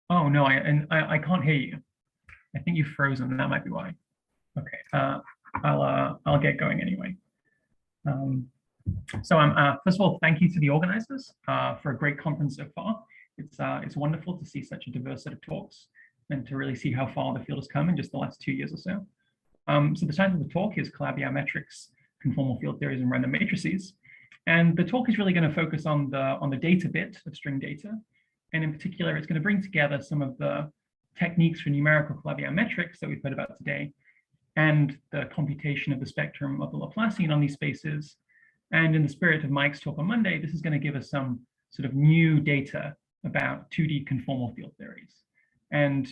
Oh no, I can't hear you. I think you've frozen. That might be why. Okay. I'll get going anyway. Um, first of all, thank you to the organizers for a great conference so far. It's wonderful to see such a diverse set of talks and to really see how far the field has come in just the last 2 years or so. So the title of the talk is Calabi Metrics, Conformal Field Theories and Random Matrices. And the talk is really going to focus on the data bit of string data. And in particular, it's going to bring together some of the techniques for numerical Calabi metrics that we've heard about today, and the computation of the spectrum of the Laplacian on these spaces. And in the spirit of Mike's talk on Monday, this is going to give us some sort of new data about 2D conformal field theories. And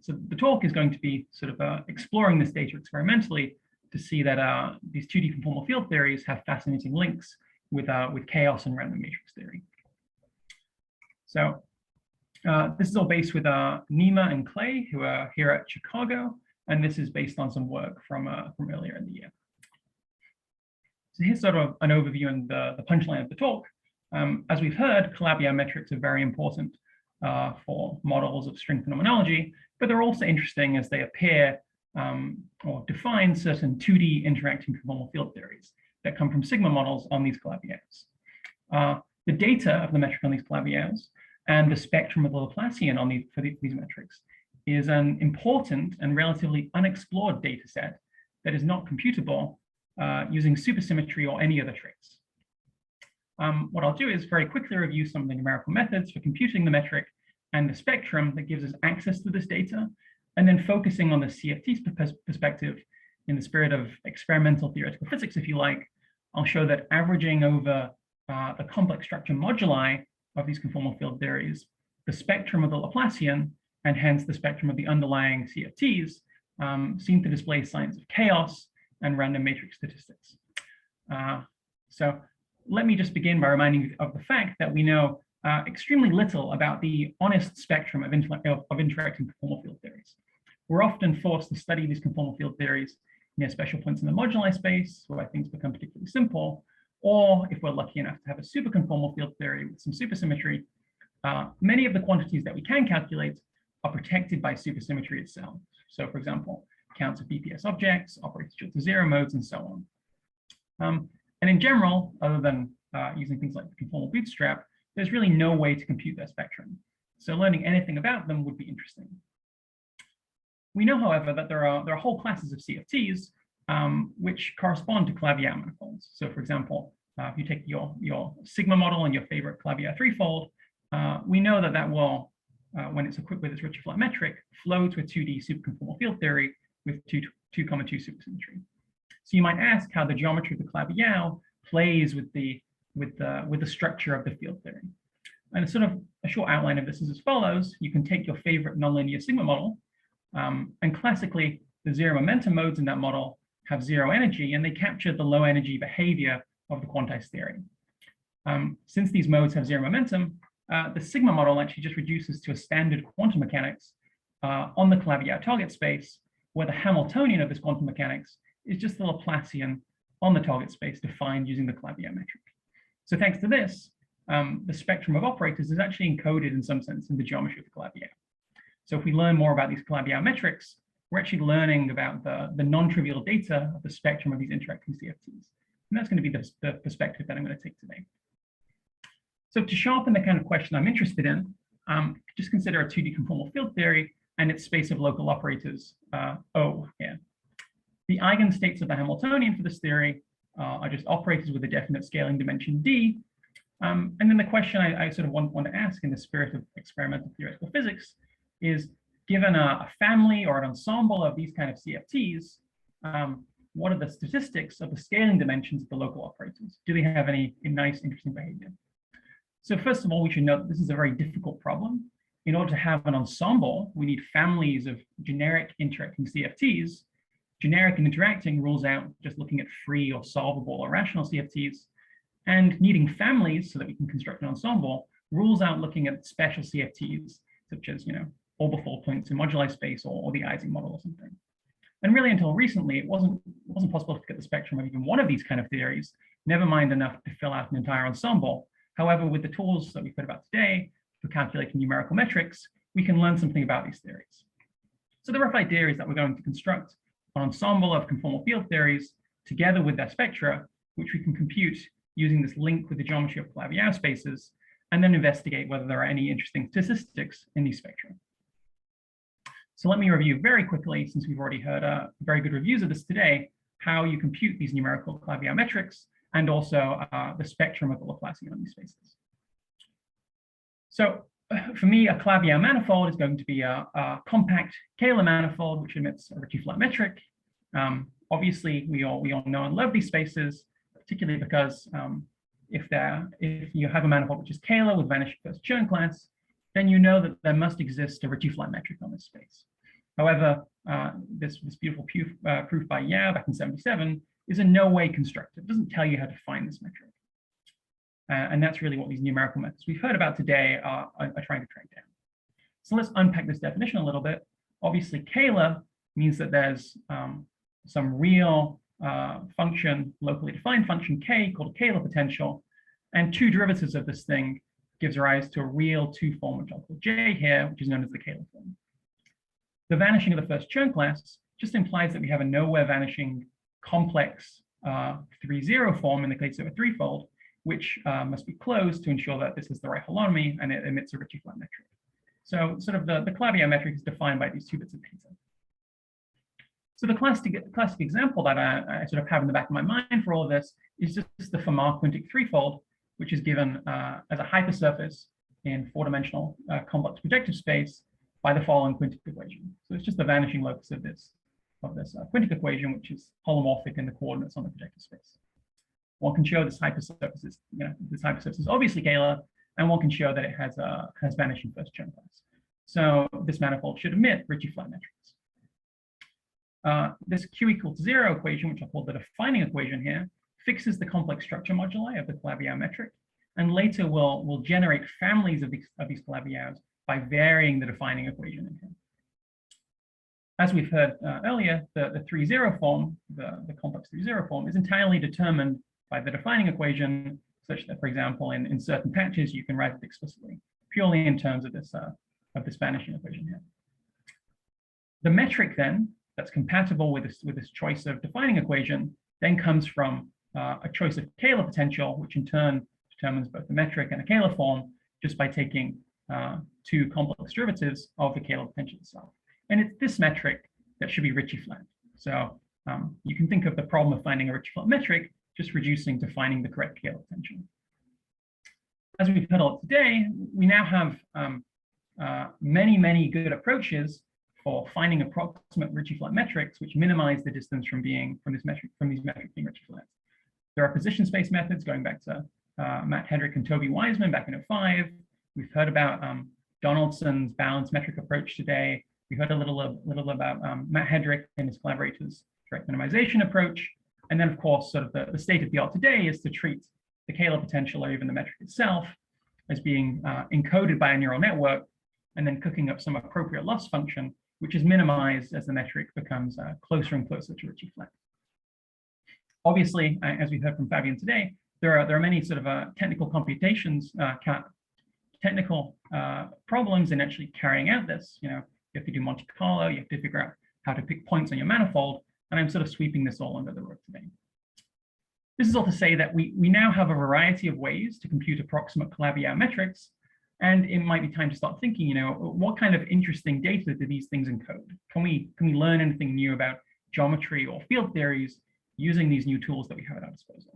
so the talk is going to be sort of exploring this data experimentally to see that these 2D conformal field theories have fascinating links with chaos and random matrix theory. So this is all based with Nima and Clay, who are here at Chicago, and this is based on some work from earlier in the year. So here's sort of an overview and the punchline of the talk. As we've heard, Calabi metrics are very important for models of string phenomenology, but they're also interesting as they appear or define certain 2D interacting conformal field theories that come from sigma models on these Calabi-Yaos. The data of the metric on these Calabi-Yaos and the spectrum of the Laplacian on these metrics is an important and relatively unexplored data set that is not computable using supersymmetry or any other tricks. What I'll do is very quickly review some of the numerical methods for computing the metric and the spectrum that gives us access to this data, and then focusing on the CFTs perspective in the spirit of experimental theoretical physics, if you like. I'll show that averaging over the complex structure moduli of these conformal field theories, the spectrum of the Laplacian, and hence the spectrum of the underlying CFTs, seem to display signs of chaos and random matrix statistics. So let me just begin by reminding you of the fact that we know extremely little about the honest spectrum of interacting conformal field theories. We're often forced to study these conformal field theories near special points in the moduli space, where things become particularly simple, or if we're lucky enough to have a superconformal field theory with some supersymmetry. Many of the quantities that we can calculate are protected by supersymmetry itself. So for example, counts of BPS objects, operators to zero modes, and so on. And in general, other than using things like the conformal bootstrap, there's really no way to compute their spectrum. So learning anything about them would be interesting. We know, however, that there are whole classes of CFTs which correspond to Calabi manifolds. So for example, if you take your sigma model and your favorite Calabi threefold, we know that will, when it's equipped with its richer flat metric, flow to a 2D superconformal field theory with 2,2 supersymmetry. So you might ask how the geometry of the Calabi plays with the structure of the field theory. And a sort of a short outline of this is as follows. You can take your favorite nonlinear sigma model, and classically, the zero momentum modes in that model have zero energy, and they capture the low energy behavior of the quantized theory. Since these modes have zero momentum, the sigma model actually just reduces to a standard quantum mechanics on the Calabi target space, where the Hamiltonian of this quantum mechanics is just the Laplacian on the target space defined using the Calabi metric. So thanks to this, the spectrum of operators is actually encoded in some sense in the geometry of the Calabi. So if we learn more about these Calabi metrics, we're actually learning about the non-trivial data of the spectrum of these interacting CFTs. And that's going to be the perspective that I'm going to take today. So to sharpen the kind of question I'm interested in, just consider a 2D conformal field theory and its space of local operators, O here. The eigenstates of the Hamiltonian for this theory are just operators with a definite scaling dimension D. And then the question I sort of want to ask in the spirit of experimental theoretical physics is, given a family or an ensemble of these kind of CFTs, what are the statistics of the scaling dimensions of the local operators? Do they have any nice, interesting behavior? So first of all, we should note that this is a very difficult problem. In order to have an ensemble, we need families of generic interacting CFTs. Generic and interacting rules out just looking at free or solvable or rational CFTs. And needing families so that we can construct an ensemble rules out looking at special CFTs, such as, orbifold points in moduli space or the Ising model or something. And really until recently, it wasn't possible to get the spectrum of even one of these kind of theories, never mind enough to fill out an entire ensemble. However, with the tools that we've heard about today for calculating numerical metrics, we can learn something about these theories. So the rough idea is that we're going to construct an ensemble of conformal field theories together with their spectra, which we can compute using this link with the geometry of Calabi spaces, and then investigate whether there are any interesting statistics in these spectra. So let me review very quickly, since we've already heard very good reviews of this today, how you compute these numerical Calabi metrics and also the spectrum of the Laplacian on these spaces. So for me, a Calabi manifold is going to be a compact Kähler manifold, which emits a Ritchie-Flat metric. Obviously, we all know and love these spaces, particularly because if you have a manifold which is Kähler with vanishing first Chern class, then you know that there must exist a Ritchie-Flat metric on this space. However, this beautiful proof by Yao back in '77 is in no way constructive. It doesn't tell you how to find this metric. And that's really what these numerical methods we've heard about today are trying to track down. So let's unpack this definition a little bit. Obviously, Kähler means that there's some real function, locally defined function K called a Kähler potential, and two derivatives of this thing gives rise to a real two form, which I'll call J here, which is known as the Kähler form. The vanishing of the first Chern class just implies that we have a nowhere vanishing complex 3-0 form in the case of a threefold, which must be closed to ensure that this is the right holonomy and it emits a Ritchie-Flat metric. So sort of the Calabi metric is defined by these two bits of data. So the classic example that I sort of have in the back of my mind for all of this is just the Fermat-quintic threefold, which is given as a hypersurface in four-dimensional complex projective space by the following quintic equation. So it's just the vanishing locus of this quintic equation, which is holomorphic in the coordinates on the projective space. One can show this hypersurface is, this hypersurface is obviously Kähler, and one can show that it has vanishing first Chern class. So this manifold should emit Ritchie-Flat metrics. This Q equals 0 equation, which I'll call the defining equation here, fixes the complex structure moduli of the Calabi metric, and later we'll generate families of these Calabi by varying the defining equation in here. As we've heard earlier, the 3-0 form, the complex 3-0 form, is entirely determined by the defining equation, such that, for example, in certain patches, you can write it explicitly, purely in terms of this vanishing equation here. The metric then, that's compatible with this choice of defining equation, then comes from a choice of Kähler potential, which in turn determines both the metric and a Kähler form, just by taking two complex derivatives of the Kähler potential itself. And it's this metric that should be Ritchie-Flat. So you can think of the problem of finding a Ritchie-Flat metric just reducing to finding the correct Kähler potential. As we've heard a lot today, we now have many good approaches for finding approximate Ritchie-Flat metrics, which minimize the distance from these metrics being Ritchie-Flat. There are position space methods going back to Matt Hedrick and Toby Wiseman back in '05. We've heard about Donaldson's balanced metric approach today. We heard a little about Matt Hedrick and his collaborators' direct minimization approach. And then, of course, sort of the state of the art today is to treat the Kähler potential or even the metric itself as being encoded by a neural network, and then cooking up some appropriate loss function, which is minimized as the metric becomes closer and closer to Ritchie-Flat. Obviously, as we heard from Fabian today, there are many sort of technical computations, technical problems in actually carrying out this. You have to do Monte Carlo, you have to figure out how to pick points on your manifold, and I'm sort of sweeping this all under the rug today. This is all to say that we now have a variety of ways to compute approximate Calabi metrics, and it might be time to start thinking, what kind of interesting data do these things encode? Can we learn anything new about geometry or field theories using these new tools that we have at our disposal?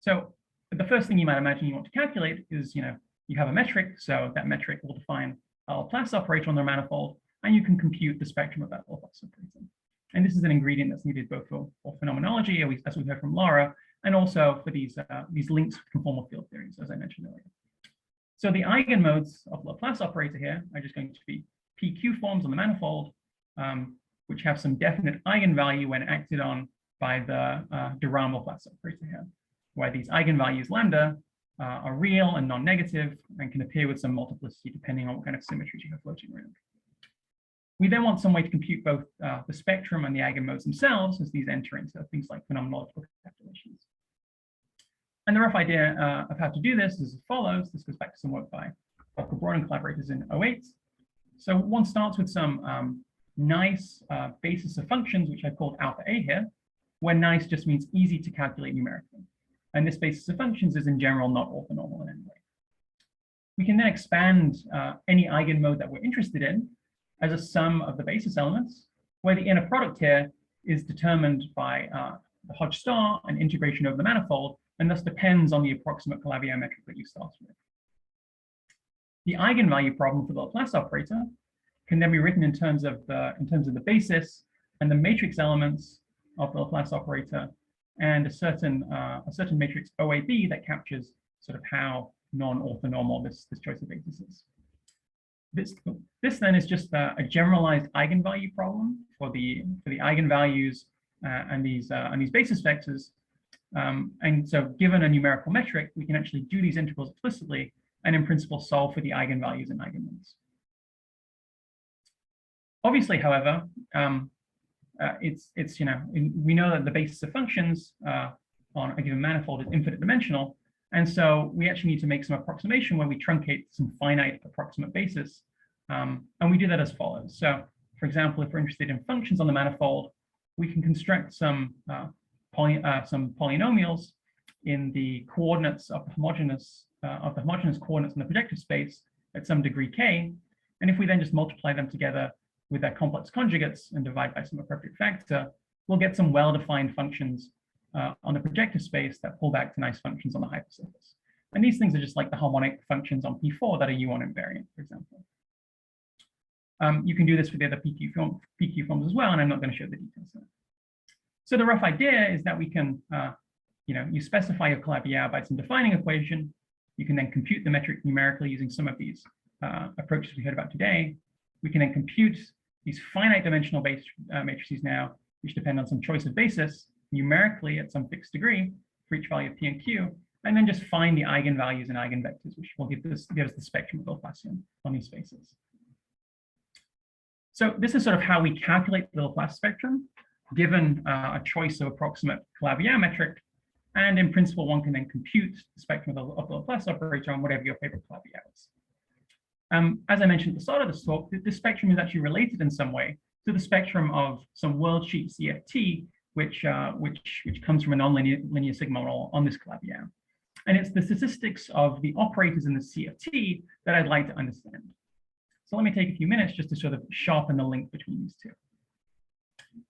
So the first thing you might imagine you want to calculate is, you have a metric, so that metric will define a Laplace operator on their manifold, and you can compute the spectrum of that Laplace operator. And this is an ingredient that's needed both for phenomenology, as we heard from Laura, and also for these links with conformal field theories, as I mentioned earlier. So the eigenmodes of Laplace operator here are just going to be PQ forms on the manifold, which have some definite eigenvalue when acted on by the de Rham Laplace operator here, where these eigenvalues lambda are real and non-negative and can appear with some multiplicity depending on what kind of symmetries you have floating around. We then want some way to compute both the spectrum and the eigenmodes themselves as these enter into things like phenomenological calculations. And the rough idea of how to do this is as follows. This goes back to some work by Brought and collaborators in '08. So one starts with some nice basis of functions, which I've called alpha A here, where nice just means easy to calculate numerically. And this basis of functions is in general not orthonormal in any way. We can then expand any eigenmode that we're interested in as a sum of the basis elements, where the inner product here is determined by the Hodge star and integration over the manifold, and thus depends on the approximate Calabi metric that you start with. The eigenvalue problem for the Laplace operator can then be written in terms of the basis and the matrix elements of the Laplace operator, and a certain matrix OAB that captures sort of how non-orthonormal this choice of basis is. This then is just a generalized eigenvalue problem for the eigenvalues and these basis vectors. And so given a numerical metric, we can actually do these integrals explicitly and in principle solve for the eigenvalues and eigenmodes. Obviously, however, we know that the basis of functions on a given manifold is infinite dimensional, and so we actually need to make some approximation where we truncate some finite approximate basis, and we do that as follows. So, for example, if we're interested in functions on the manifold, we can construct some polynomials in the coordinates of the homogeneous coordinates in the projective space at some degree k, and if we then just multiply them together with their complex conjugates and divide by some appropriate factor, we'll get some well-defined functions on the projective space that pull back to nice functions on the hypersurface. And these things are just like the harmonic functions on P4 that are U1 invariant, for example. You can do this with the other PQ forms as well, and I'm not going to show the details there. So the rough idea is that we can, you specify your Calabi by some defining equation. You can then compute the metric numerically using some of these approaches we heard about today. We can then compute these finite dimensional base matrices now, which depend on some choice of basis numerically at some fixed degree for each value of P and Q, and then just find the eigenvalues and eigenvectors, which will give us the spectrum of the Laplacian on these spaces. So this is sort of how we calculate the Laplace spectrum, given a choice of approximate Calabi metric, and in principle, one can then compute the spectrum of the Laplace operator on whatever your favorite Calabi is. As I mentioned at the start of this talk, this spectrum is actually related in some way to the spectrum of some world sheet CFT, which comes from a nonlinear sigma model on this Calabi. And it's the statistics of the operators in the CFT that I'd like to understand. So let me take a few minutes just to sort of sharpen the link between these two.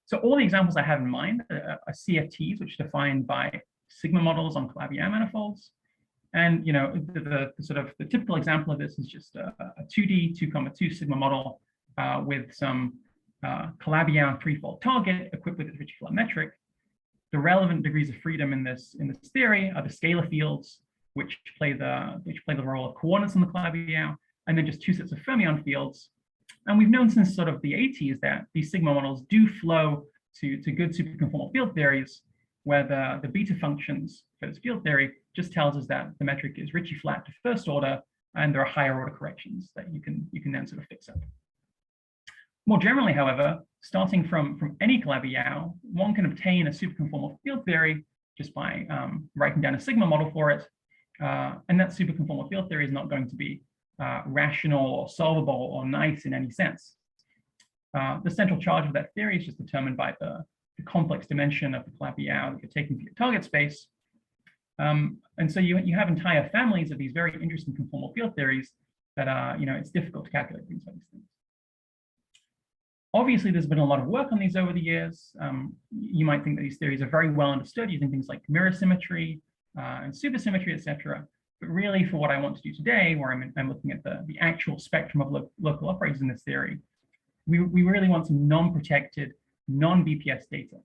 So all the examples I have in mind are CFTs, which are defined by sigma models on Calabi manifolds. And the typical example of this is just a 2D 2,2 sigma model with some Calabi threefold target equipped with its Ritchie-Flat metric. The relevant degrees of freedom in this theory are the scalar fields, which play the role of coordinates on the Calabi, and then just two sets of fermion fields. And we've known since sort of the 80s that these sigma models do flow to good superconformal field theories, where the beta functions for this field theory just tells us that the metric is Ritchie-Flat to first order, and there are higher order corrections that you can then sort of fix up. More generally, however, starting from any Calabi, one can obtain a superconformal field theory just by writing down a sigma model for it, and that superconformal field theory is not going to be rational or solvable or nice in any sense. The central charge of that theory is just determined by the complex dimension of the Calabi that you're taking for your target space. And so you have entire families of these very interesting conformal field theories that are, it's difficult to calculate things like these things. Obviously, there's been a lot of work on these over the years. You might think that these theories are very well understood using things like mirror symmetry and supersymmetry, etc. But really, for what I want to do today, where I'm looking at the actual spectrum of local operators in this theory, we really want some non-protected, non-BPS data.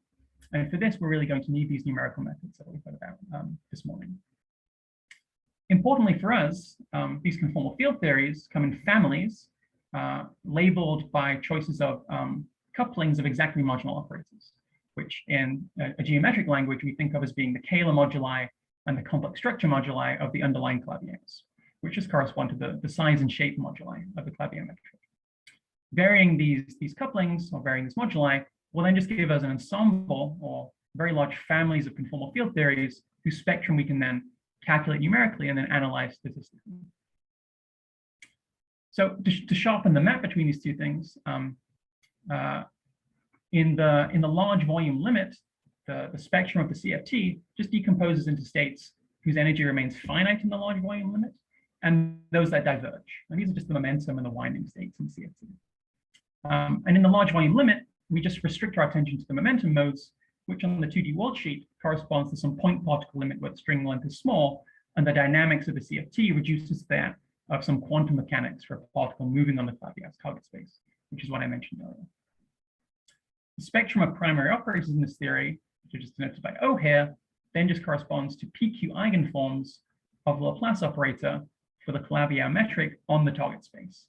And for this, we're really going to need these numerical methods that we've heard about this morning. Importantly for us, these conformal field theories come in families labeled by choices of couplings of exactly marginal operators, which in a geometric language we think of as being the Kähler moduli and the complex structure moduli of the underlying Calabi-Yaos, which just correspond to the size and shape moduli of the Calabi metric. Varying these couplings or varying these moduli will then just give us an ensemble or very large families of conformal field theories whose spectrum we can then calculate numerically and then analyze statistically. So to sharpen the map between these two things, in the large volume limit, the spectrum of the CFT just decomposes into states whose energy remains finite in the large volume limit, and those that diverge. And these are just the momentum and the winding states in CFT. And in the large volume limit, we just restrict our attention to the momentum modes, which on the 2D world sheet corresponds to some point particle limit where the string length is small, and the dynamics of the CFT reduces that of some quantum mechanics for a particle moving on the Calabi target space, which is what I mentioned earlier. The spectrum of primary operators in this theory, which are just denoted by O here, then just corresponds to PQ eigenforms of the Laplace operator for the Calabi metric on the target space.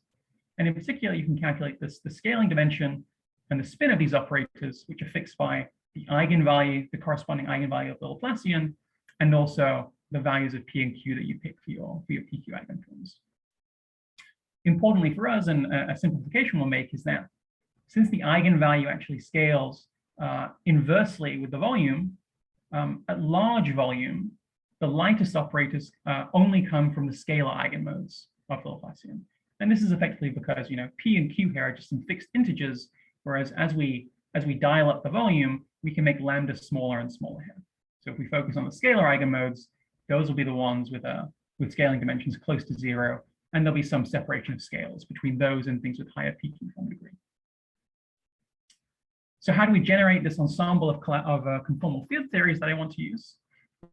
And in particular, you can calculate the scaling dimension and the spin of these operators, which are fixed by the eigenvalue, the corresponding eigenvalue of the Laplacian, and also the values of P and Q that you pick for your PQ eigenforms. Importantly for us, and a simplification we'll make is that since the eigenvalue actually scales inversely with the volume, at large volume, the lightest operators only come from the scalar eigenmodes of the Laplacian. And this is effectively because P and Q here are just some fixed integers, whereas as we dial up the volume, we can make lambda smaller and smaller here. So if we focus on the scalar eigenmodes, those will be the ones with scaling dimensions close to 0, and there'll be some separation of scales between those and things with higher PQ form degree. So how do we generate this ensemble of conformal field theories that I want to use?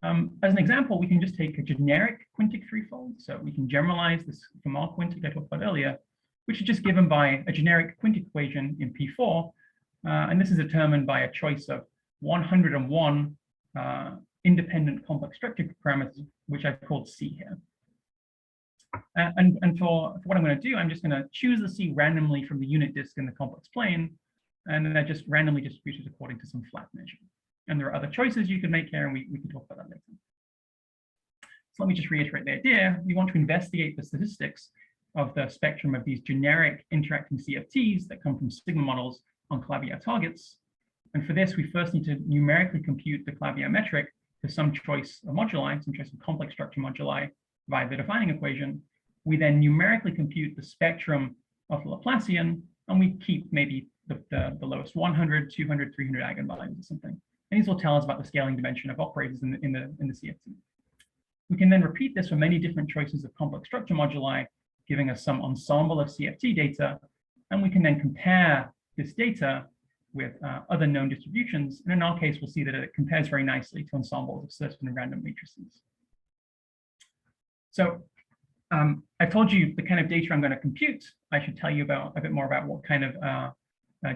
As an example, we can just take a generic quintic threefold. So we can generalize this Fermat quintic I talked about earlier, which is just given by a generic quintic equation in P4. And this is determined by a choice of 101 independent complex structure parameters, which I've called C here. And for what I'm going to do, I'm just going to choose the C randomly from the unit disk in the complex plane, and then I just randomly distribute it according to some flat measure. And there are other choices you can make here, and we can talk about that later. So let me just reiterate the idea. We want to investigate the statistics of the spectrum of these generic interacting CFTs that come from sigma models on Calabi targets. And for this, we first need to numerically compute the Calabi metric to some choice of moduli, some choice of complex structure moduli via the defining equation. We then numerically compute the spectrum of the Laplacian, and we keep maybe the lowest 100, 200, 300 eigenvalues or something. And these will tell us about the scaling dimension of operators in the CFT. We can then repeat this for many different choices of complex structure moduli, giving us some ensemble of CFT data, and we can then compare this data with other known distributions. And in our case, we'll see that it compares very nicely to ensembles of certain random matrices. So I've told you the kind of data I'm going to compute. I should tell you a bit more about what kind of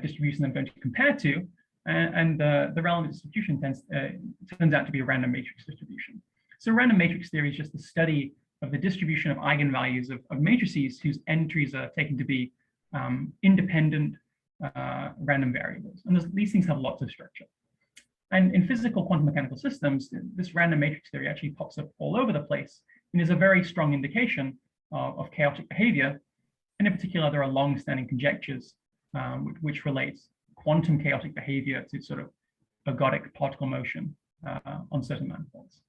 distribution I'm going to compare to. And the relevant distribution turns out to be a random matrix distribution. So random matrix theory is just the study of the distribution of eigenvalues of matrices whose entries are taken to be independent random variables. And these things have lots of structure. And in physical quantum mechanical systems, this random matrix theory actually pops up all over the place and is a very strong indication of chaotic behavior. And in particular, there are long-standing conjectures which relate quantum chaotic behavior to sort of ergodic particle motion on certain manifolds.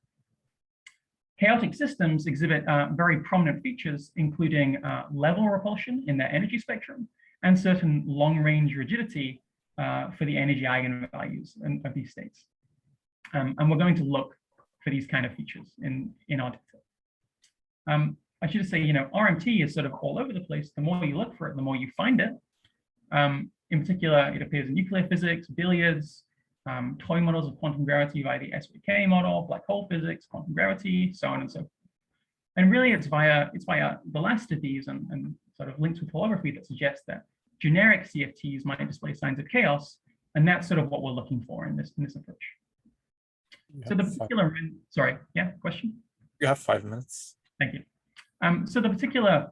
Chaotic systems exhibit very prominent features, including level repulsion in their energy spectrum and certain long-range rigidity for the energy eigenvalues of these states. And we're going to look for these kind of features in our data. I should just say, RMT is sort of all over the place. The more you look for it, the more you find it. In particular, it appears in nuclear physics, billiards, toy models of quantum gravity via the SVK model, black hole physics, quantum gravity, so on and so forth. And really, it's via the last of these and sort of links with holography that suggests that generic CFTs might display signs of chaos, and that's sort of what we're looking for in this approach. So the particular, sorry, yeah, question? You have 5 minutes. Thank you. So the particular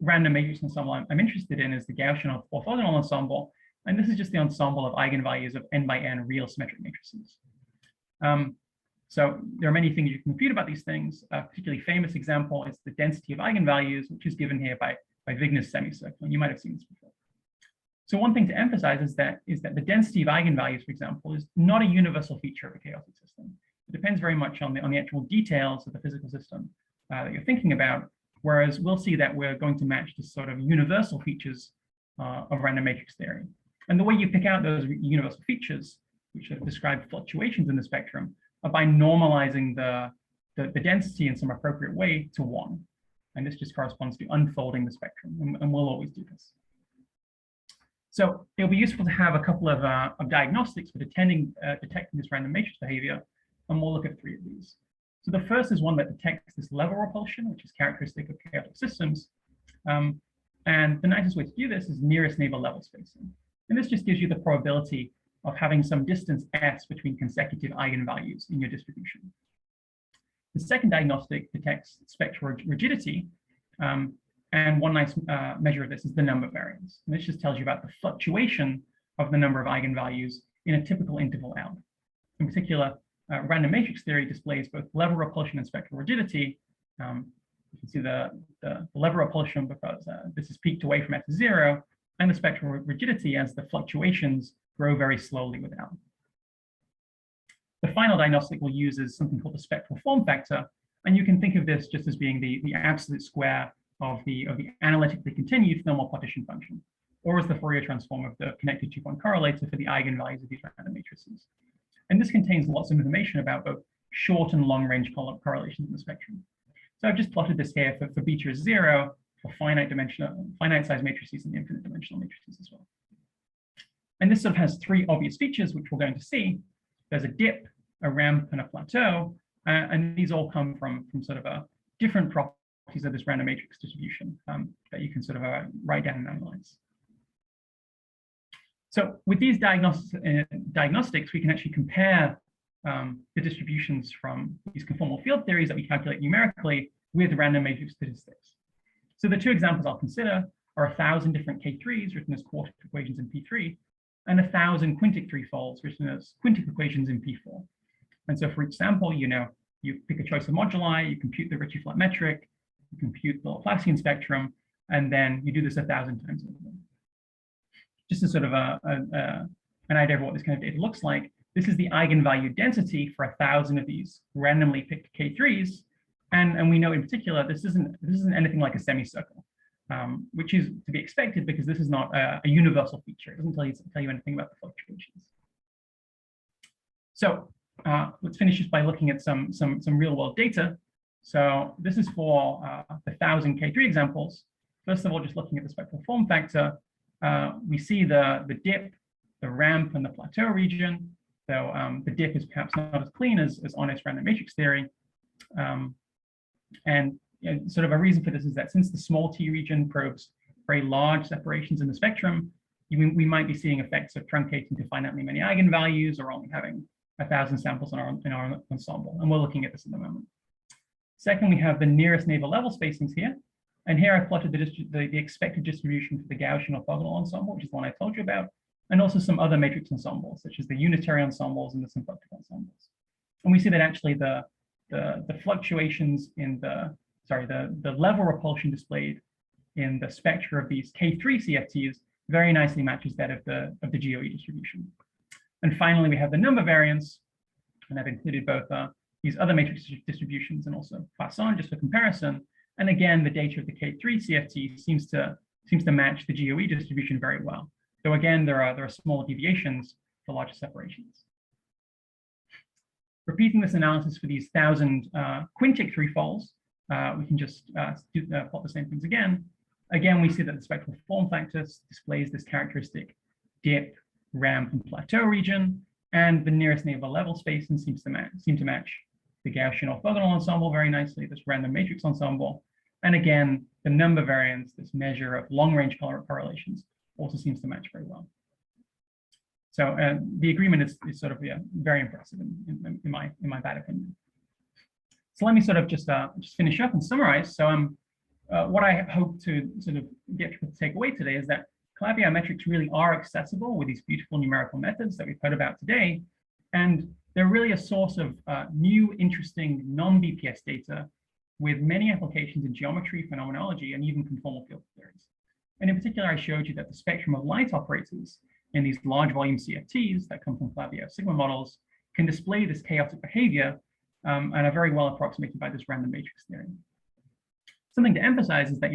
random matrix ensemble I'm interested in is the Gaussian orthogonal ensemble, and this is just the ensemble of eigenvalues of n by n real symmetric matrices. So there are many things you can compute about these things. A particularly famous example is the density of eigenvalues, which is given here by Wigner's semicircle, and you might have seen this before. So one thing to emphasize is that the density of eigenvalues, for example, is not a universal feature of a chaotic system. It depends very much on the actual details of the physical system that you're thinking about. Whereas we'll see that we're going to match the sort of universal features of random matrix theory. And the way you pick out those universal features, which describe fluctuations in the spectrum, are by normalizing the density in some appropriate way to 1. And this just corresponds to unfolding the spectrum, and we'll always do this. So it'll be useful to have a couple of diagnostics for detecting this random matrix behavior, and we'll look at 3 of these. So the first is one that detects this level repulsion, which is characteristic of chaotic systems. And the nicest way to do this is nearest neighbor level spacing. And this just gives you the probability of having some distance s between consecutive eigenvalues in your distribution. The second diagnostic detects spectral rigidity. And one nice measure of this is the number variance. And this just tells you about the fluctuation of the number of eigenvalues in a typical interval L. In particular, random matrix theory displays both level repulsion and spectral rigidity. You can see the level repulsion because this is peaked away from x to 0, and the spectral rigidity as the fluctuations grow very slowly with L. The final diagnostic we'll use is something called the spectral form factor, and you can think of this just as being the absolute square of the analytically continued thermal partition function, or as the Fourier transform of the connected two-point correlator for the eigenvalues of these random matrices. And this contains lots of information about both short and long-range correlations in the spectrum. So I've just plotted this here for beta is 0 for finite size matrices and infinite dimensional matrices as well. And this sort of has 3 obvious features, which we're going to see. There's a dip, a ramp, and a plateau, and these all come from sort of different properties of this random matrix distribution that you can sort of write down and analyze. So with these diagnostics, we can actually compare the distributions from these conformal field theories that we calculate numerically with random matrix statistics. So the 2 examples I'll consider are 1,000 different K3s written as quartic equations in P3, and 1,000 quintic threefolds written as quintic equations in P4. And so for each sample, you pick a choice of moduli, you compute the Ritchie-Flat metric, you compute the Laplacian spectrum, and then you do this 1,000 times. Just as sort of an idea of what this kind of data looks like, this is the eigenvalue density for 1,000 of these randomly picked K3s. And we know in particular, this isn't anything like a semicircle, which is to be expected because this is not a universal feature. It doesn't tell you anything about the fluctuations. So let's finish just by looking at some real world data. So this is for the 1,000 K3 examples. First of all, just looking at the spectral form factor, we see the dip, the ramp, and the plateau region. So the dip is perhaps not as clean as honest random matrix theory. And sort of a reason for this is that since the small t region probes very large separations in the spectrum, we might be seeing effects of truncating to finitely many eigenvalues or only having 1,000 samples in our ensemble. And we're looking at this in a moment. Second, we have the nearest neighbor level spacings here. And here I plotted the expected distribution for the Gaussian orthogonal ensemble, which is the one I told you about, and also some other matrix ensembles, such as the unitary ensembles and the symplectic ensembles. And we see that actually the fluctuations in the level repulsion displayed in the spectra of these K3 CFTs very nicely matches that of the GOE distribution. And finally, we have the number variance, and I've included both these other matrix distributions and also Poisson just for comparison. And again, the data of the K3 CFT seems to match the GOE distribution very well. So again, there are small deviations for larger separations. Repeating this analysis for these 1,000 quintic threefolds, we can just plot the same things again. Again, we see that the spectral form factor displays this characteristic dip, ramp, and plateau region, and the nearest neighbor level spacing seem to match the Gaussian orthogonal ensemble very nicely, this random matrix ensemble. And again, the number variance, this measure of long-range correlations, also seems to match very well. So the agreement is sort of very impressive in my bad opinion. So let me sort of just finish up and summarize. So what I hope to sort of get people to take away today is that Calabi metrics really are accessible with these beautiful numerical methods that we've heard about today. And they're really a source of new, interesting, non-BPS data with many applications in geometry, phenomenology, and even conformal field theories. And in particular, I showed you that the spectrum of light operators in these large volume CFTs that come from Calabi sigma models can display this chaotic behavior and are very well approximated by this random matrix theory. something to emphasize is that,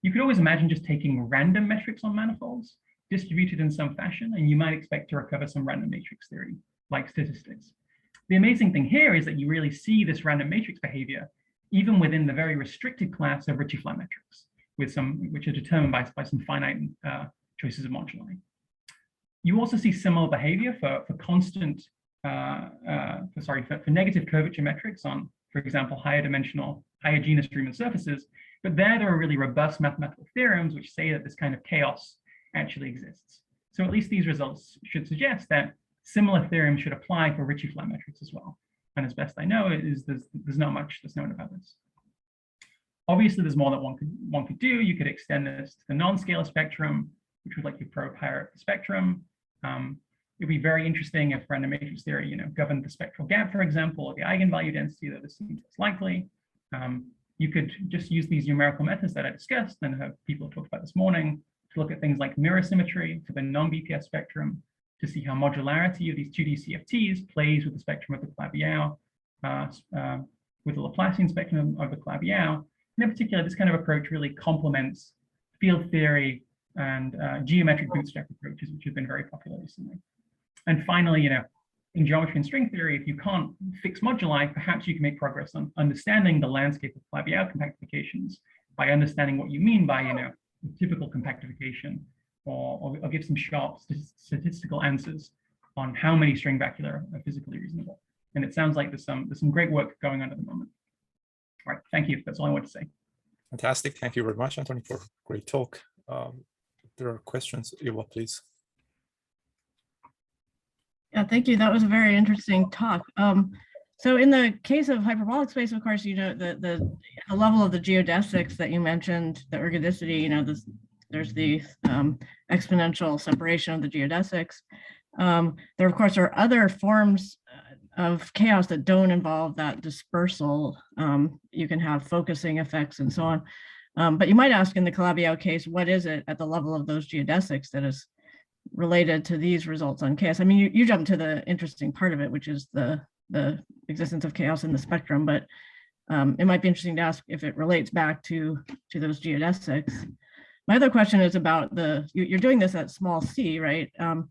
you could always imagine just taking random metrics on manifolds, distributed in some fashion, and you might expect to recover some random matrix theory, like statistics. The amazing thing here is that you really see this random matrix behavior even within the very restricted class of Ritchie-Flat metrics, which are determined by some finite choices of moduli. You also see similar behavior for negative curvature metrics on, for example, higher genus Riemann surfaces. But there are really robust mathematical theorems which say that this kind of chaos actually exists. So at least these results should suggest that similar theorems should apply for Ritchie-Flat metrics as well. And as best I know, there's not much that's known about this. Obviously, there's more that one could do. You could extend this to the non-scalar spectrum, which would let you probe higher up the spectrum. It'd be very interesting if random matrix theory, governed the spectral gap, for example, or the eigenvalue density, that this seems less likely. You could just use these numerical methods that I discussed and have people talked about this morning to look at things like mirror symmetry for the non-BPS spectrum, to see how modularity of these 2D CFTs plays with the spectrum of the Calabi-Yau, with the Laplacian spectrum of the Calabi-Yau. And in particular, this kind of approach really complements field theory and geometric bootstrap approaches, which have been very popular recently. And finally, in geometry and string theory, if you can't fix moduli, perhaps you can make progress on understanding the landscape of Calabi-Yau compactifications by understanding what you mean by, typical compactification, or give some sharp statistical answers on how many string vacula are physically reasonable. And it sounds like there's some great work going on at the moment. All right, thank you. That's all I want to say. Fantastic. Thank you very much, Anthony, for a great talk. If there are questions, Eva, please. Yeah, thank you. That was a very interesting talk. So in the case of hyperbolic space, of course, the level of the geodesics that you mentioned, the ergodicity, there's the exponential separation of the geodesics. There, of course, are other forms of chaos that don't involve that dispersal. You can have focusing effects and so on. But you might ask in the Calabi-Yau case, what is it at the level of those geodesics that is related to these results on chaos? I mean, you jumped to the interesting part of it, which is the existence of chaos in the spectrum, but it might be interesting to ask if it relates back to those geodesics. My other question is about you're doing this at small c, right? And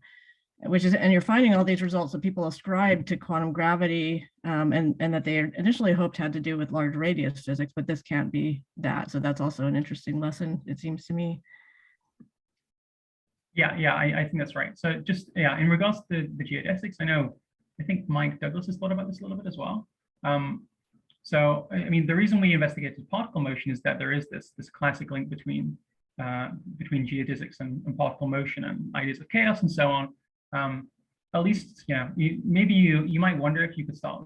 you're finding all these results that people ascribe to quantum gravity, and that they initially hoped had to do with large radius physics, but this can't be that. So that's also an interesting lesson, it seems to me. Yeah, I think that's right. So just, in regards to the geodesics, I think Mike Douglas has thought about this a little bit as well. So, I mean, the reason we investigated particle motion is that there is this classic link between geodesics and particle motion and ideas of chaos and so on. At least, maybe you might wonder if you could start,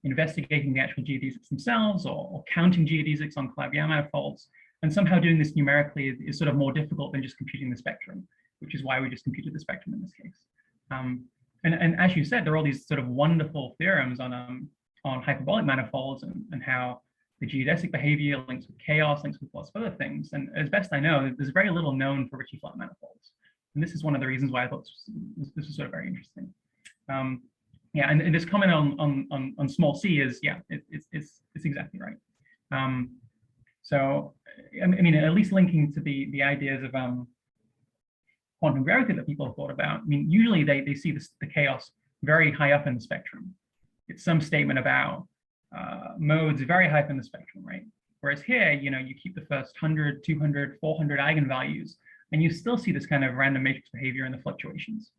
investigating the actual geodesics themselves, or counting geodesics on Calabi-Yau manifolds, and somehow doing this numerically is sort of more difficult than just computing the spectrum, which is why we just computed the spectrum in this case. And as you said, there are all these sort of wonderful theorems on hyperbolic manifolds and how the geodesic behavior links with chaos, links with lots of other things. And as best I know, there's very little known for Ritchie-Flat manifolds. And this is one of the reasons why I thought this was sort of very interesting. And this comment on small c is, it's exactly right. So, I mean, at least linking to the ideas of quantum gravity that people have thought about. I mean, usually they see the chaos very high up in the spectrum. It's some statement about modes very high up in the spectrum, right? Whereas here, you keep the first 100, 200, 400 eigenvalues, and you still see this kind of random matrix behavior in the fluctuations.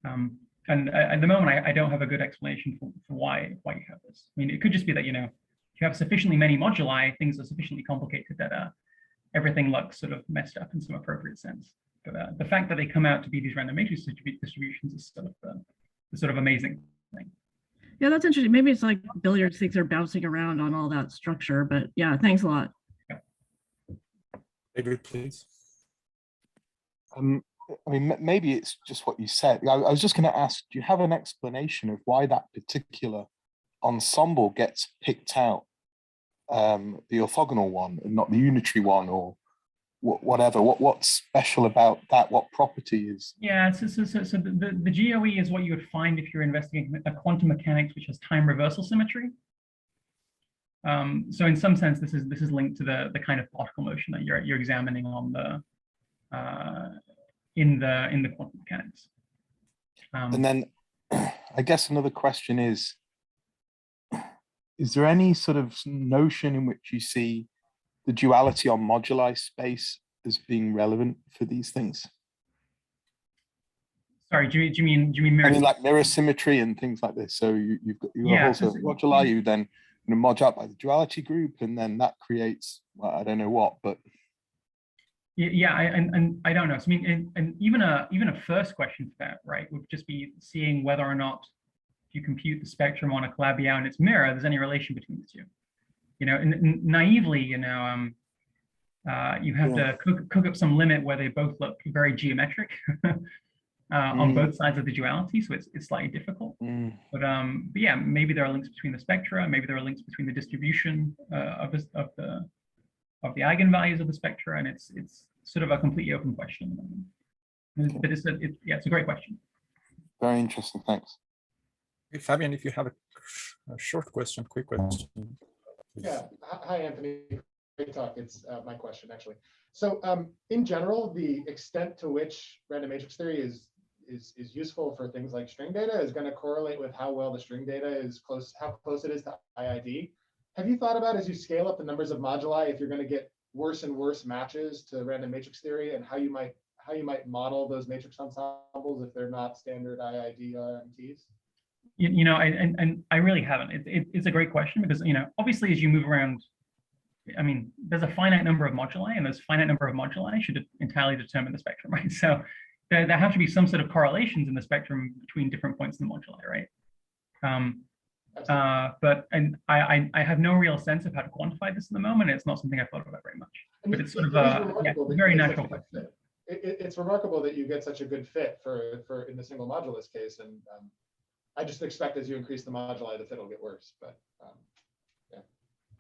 And at the moment, I don't have a good explanation for why you have this. I mean, it could just be that, if you have sufficiently many moduli, things are sufficiently complicated that everything looks sort of messed up in some appropriate sense. But the fact that they come out to be these random matrix distributions is sort of the sort of amazing thing. Yeah, that's interesting. Maybe it's like billiards, things are bouncing around on all that structure, but yeah, thanks a lot. Yeah. David, please. I mean, maybe it's just what you said. I was just going to ask, do you have an explanation of why that particular ensemble gets picked out, the orthogonal one and not the unitary one, or whatever? What's special about that? What property is? Yeah, so the GOE is what you would find if you're investigating a quantum mechanics which has time reversal symmetry. So in some sense, this is linked to the kind of particle motion that you're examining on the in the quantum mechanics. And then I guess another question is there any sort of notion in which you see the duality on moduli space as being relevant for these things? Sorry, do you mean mirror? I mean, like mirror symmetry and things like this. So you've got a whole sort of so- moduli, you then module out by the duality group, and then that creates, well, I don't know what, but Yeah, and I don't know. So, I mean, and even a first question for that, right, would just be seeing whether or not if you compute the spectrum on a Calabi and its mirror, there's any relation between the two. You know, and naively, you know, you have to cook up some limit where they both look very geometric on both sides of the duality, so it's slightly difficult. But yeah, maybe there are links between the spectra. Maybe there are links between the distribution of the eigenvalues of the spectra, and it's sort of a completely open question at the moment. But it's a great question. very interesting. Thanks. Hey, Fabian, if you have a short question, quick question. please. Yeah. Hi, Anthony. Great talk. It's my question, actually. So in general, the extent to which random matrix theory is useful for things like string data is going to correlate with how well the string data is how close it is to IID. Have you thought about, as you scale up the numbers of moduli, if you're going to get worse and worse matches to random matrix theory, and how you might model those matrix ensembles if they're not standard IID RMTs? You know, and I really haven't. It's a great question because, you know, obviously as you move around, I mean, there's a finite number of moduli, and those finite number of moduli should entirely determine the spectrum, right? So there have to be some sort of correlations in the spectrum between different points in the moduli, right? But I have no real sense of how to quantify this at the moment. It's not something I've thought about very much. But it's sort of a very natural question. It's remarkable that you get such a good fit for in the single modulus case, and I just expect as you increase the moduli, the fit will get worse. But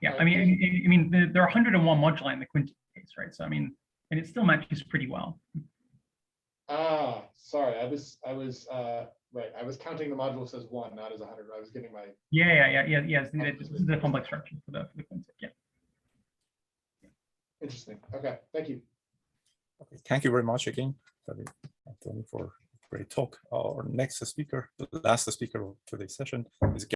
yeah, I mean, there are 101 moduli in the quintet case, right? So I mean, and it still matches pretty well. Sorry, I was right. I was counting the modulus as 1, not as 100. I was getting my This is the complex structure for the quintet. Yeah. Interesting. Okay, thank you. Okay, thank you very much again, Anthony, for a great talk. Our next speaker, the last speaker of today's session, is